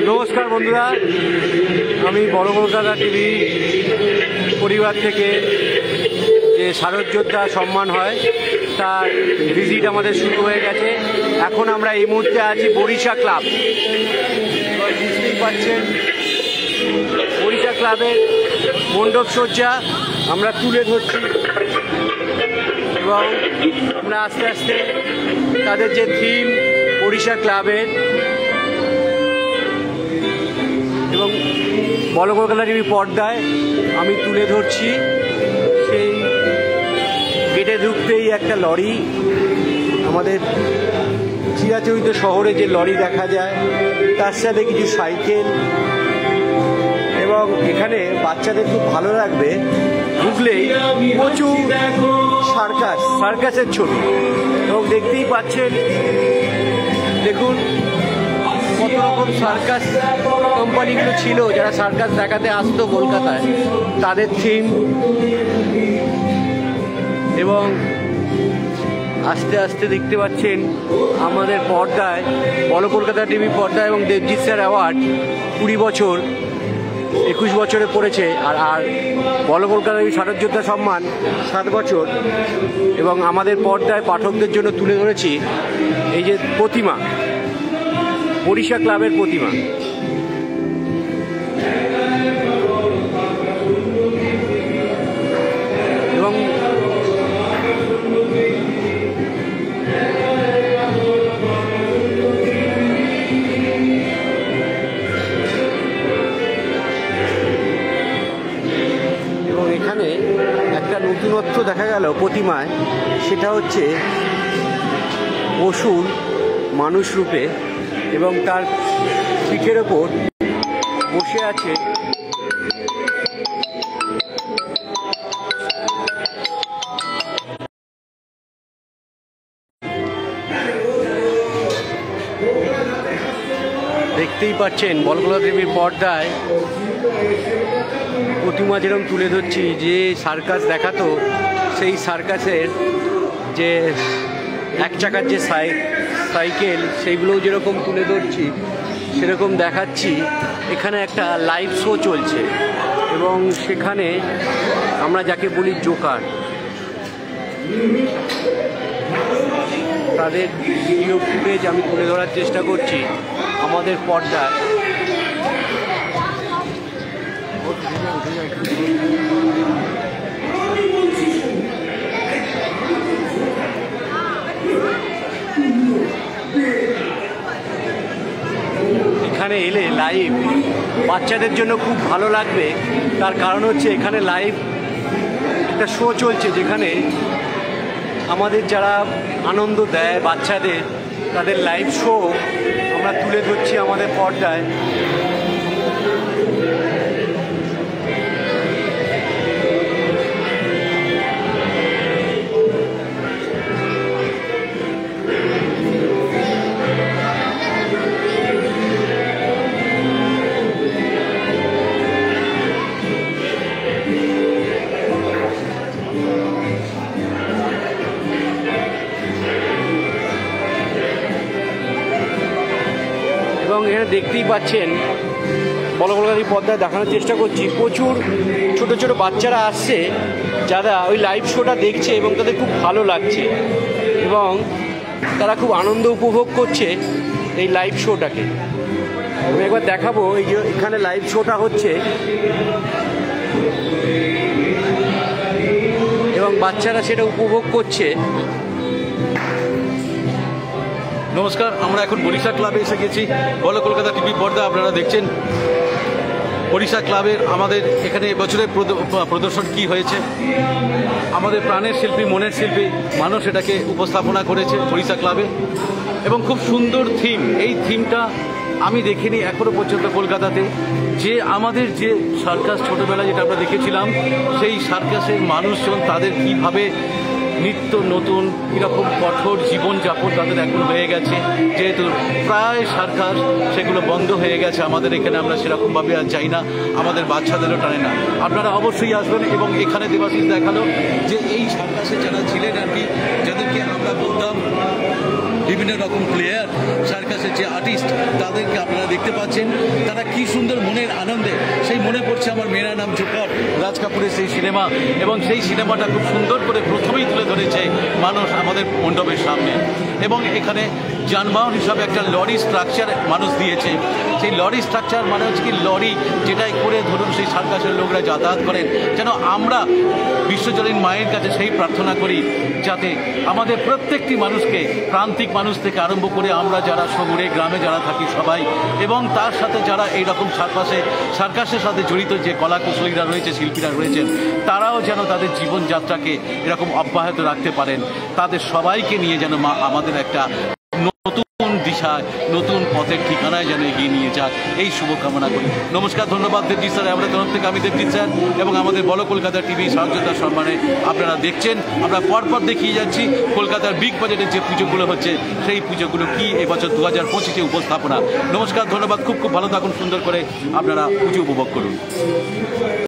নমস্কার বন্ধুরা, আমি বড় কলকাতা টিভি পরিবার থেকে যে শারদ যোদ্ধা সম্মান হয় তার ভিজিট আমাদের শুরু হয়ে গেছে। এখন আমরা এই মুহূর্তে আছি বরিশা ক্লাব। বুঝতেই পারছেন, বরিশা ক্লাবের মণ্ডপ সজ্জা আমরা তুলে ধরছি এবং আমরা আস্তে আস্তে তাদের যে থিম বরিশা ক্লাবের এবং বড় কলকাতা টিভি পর্দায় আমি তুলে ধরছি। সেই গেটে ঢুকতেই একটা লরি, আমাদের চিরাচরিত শহরে যে লরি দেখা যায়, তার সাথে কিছু সাইকেল, এবং এখানে বাচ্চাদের খুব ভালো লাগবে ঢুকলেই প্রচুর সার্কাসের ছবি। এবং দেখতেই পাচ্ছেন, দেখুন কত রকম সার্কাস কোম্পানিগুলো ছিল যারা সার্কাস দেখাতে আসতো কলকাতায়, তাদের থিম। এবং আস্তে আস্তে দেখতে পাচ্ছেন আমাদের পর্দায় বড় কলকাতা টিভি পর্দায় এবং দেবজিৎ স্যার অ্যাওয়ার্ড 20 বছর 21 বছরে পড়েছে। আর বড় কলকাতা টিভি শারদ যোদ্ধা সম্মান 7 বছর। এবং আমাদের পর্দায় পাঠকদের জন্য তুলে ধরেছি এই যে প্রতিমা, বরিশা ক্লাবের প্রতিমা। এবং এখানে একটা নতুনত্ব দেখা গেল প্রতিমায়, সেটা হচ্ছে অসুর মানুষ রূপে এবং তার পিঠের ওপর বসে আছে দেখতেই পাচ্ছেন বড় কলকাতা টিভির পর্দায় প্রতিমা যেরকম তুলে ধরছি। যে সার্কাস দেখাতো সেই সার্কাসের যে এক চাকার যে সাইকেল, সেইগুলোও যেরকম তুলে ধরছি সেরকম দেখাচ্ছি। এখানে একটা লাইভ শো চলছে এবং সেখানে আমরা যাকে বলি জোকার, তাদের ভিডিও ফুটেজ আমি তুলে ধরার চেষ্টা করছি আমাদের পর্দায়। এখানে এলে লাইভ বাচ্চাদের জন্য খুব ভালো লাগবে। তার কারণ হচ্ছে এখানে লাইভ একটা শো চলছে, যেখানে আমাদের যারা আনন্দ দেয় বাচ্চাদের, তাদের লাইভ শো আমরা তুলে ধরছি আমাদের পর্দায়। এবং এখানে দেখতেই পাচ্ছেন বড় কলকাতা পর্দায় দেখানোর চেষ্টা করছি, প্রচুর ছোট ছোট বাচ্চারা আসছে যারা ওই লাইভ শোটা দেখছে এবং তাদের খুব ভালো লাগছে এবং তারা খুব আনন্দ উপভোগ করছে এই লাইভ শোটাকে। আমি একবার দেখাবো এই যে এখানে লাইভ শোটা হচ্ছে এবং বাচ্চারা সেটা উপভোগ করছে। নমস্কার, আমরা এখন বরিশা ক্লাবে এসে গেছি। বড় কলকাতা টিভি পর্দা আপনারা দেখছেন। বরিশা ক্লাবের আমাদের এখানে এবছরের প্রদর্শন কি হয়েছে, আমাদের প্রাণের শিল্পী, মনের শিল্পী মানুষ এটাকে উপস্থাপনা করেছে বরিশা ক্লাবে এবং খুব সুন্দর থিম। এই থিমটা আমি দেখিনি এখনো পর্যন্ত কলকাতাতে। যে আমাদের যে সার্কাস ছোটোবেলায় যেটা আমরা দেখেছিলাম, সেই সার্কাসের মানুষজন তাদের কীভাবে নিত্য নতুন এরকম কঠোর জীবনযাপন তাদের এখন হয়ে গেছে, যেহেতু প্রায় সার্কাস সেগুলো বন্ধ হয়ে গেছে আমাদের এখানে। আমরা সেরকমভাবে আর যাই না, আমাদের বাচ্চাদেরও টানে না। আপনারা অবশ্যই আসবেন। এবং এখানে দেবাশিস দেখালো যে এই সার্কাসে যারা ছিলেন আর কি, যাদেরকে আমরা বলতাম বিভিন্ন রকম প্লেয়ার, সার্কাসের যে আর্টিস্ট, তাদেরকে আপনারা দেখতে পাচ্ছেন। তারা কি সুন্দর মনের আনন্দে, সেই মনে পড়ছে আমার মেরা নাম জোকর, রাজ কাপুরের সেই সিনেমা, এবং সেই সিনেমাটা খুব সুন্দর করে প্রথমেই তুলে ধরেছে মানুষ আমাদের মণ্ডপের সামনে। এবং এখানে যানবাহন হিসাবে একটা লরি স্ট্রাকচার মানুষ দিয়েছে। সেই লরি স্ট্রাকচার মানে হচ্ছে কি লরি, যেটাই করে ধরুন সেই সার্কাসের লোকরা যাতায়াত করেন। যেন আমরা বিশ্বজনীন মায়ের কাছে সেই প্রার্থনা করি যাতে আমাদের প্রত্যেকটি মানুষকে, প্রান্তিক মানুষ থেকে আরম্ভ করে আমরা যারা শহরে গ্রামে যারা থাকি সবাই, এবং তার সাথে যারা এইরকম সার্কাসের সাথে জড়িত যে কলাকুশলীরা রয়েছে, শিল্পীরা রয়েছেন, তারাও যেন তাদের জীবনযাত্রাকে এরকম অব্যাহত রাখতে পারেন। তাদের সবাইকে নিয়ে যেন আমাদের একটা নতুন দিশায়, নতুন পথের ঠিকানায় যেন এগিয়ে নিয়ে যাক, এই শুভকামনা করি। নমস্কার, ধন্যবাদ দেবজিৎ স্যার। আমাদের তরফ থেকে আমি দেবজিৎ স্যার এবং আমাদের বলো কলকাতা টিভি শারদযোদ্ধা সম্মানে আপনারা দেখছেন। আমরা পরপর দেখিয়ে যাচ্ছি কলকাতার বিগ বাজেটের যে পুজোগুলো হচ্ছে, সেই পুজোগুলো কি এবছর 2025-এ উপস্থাপনা। নমস্কার, ধন্যবাদ। খুব খুব ভালো থাকুন, সুন্দর করে আপনারা পুজো উপভোগ করুন।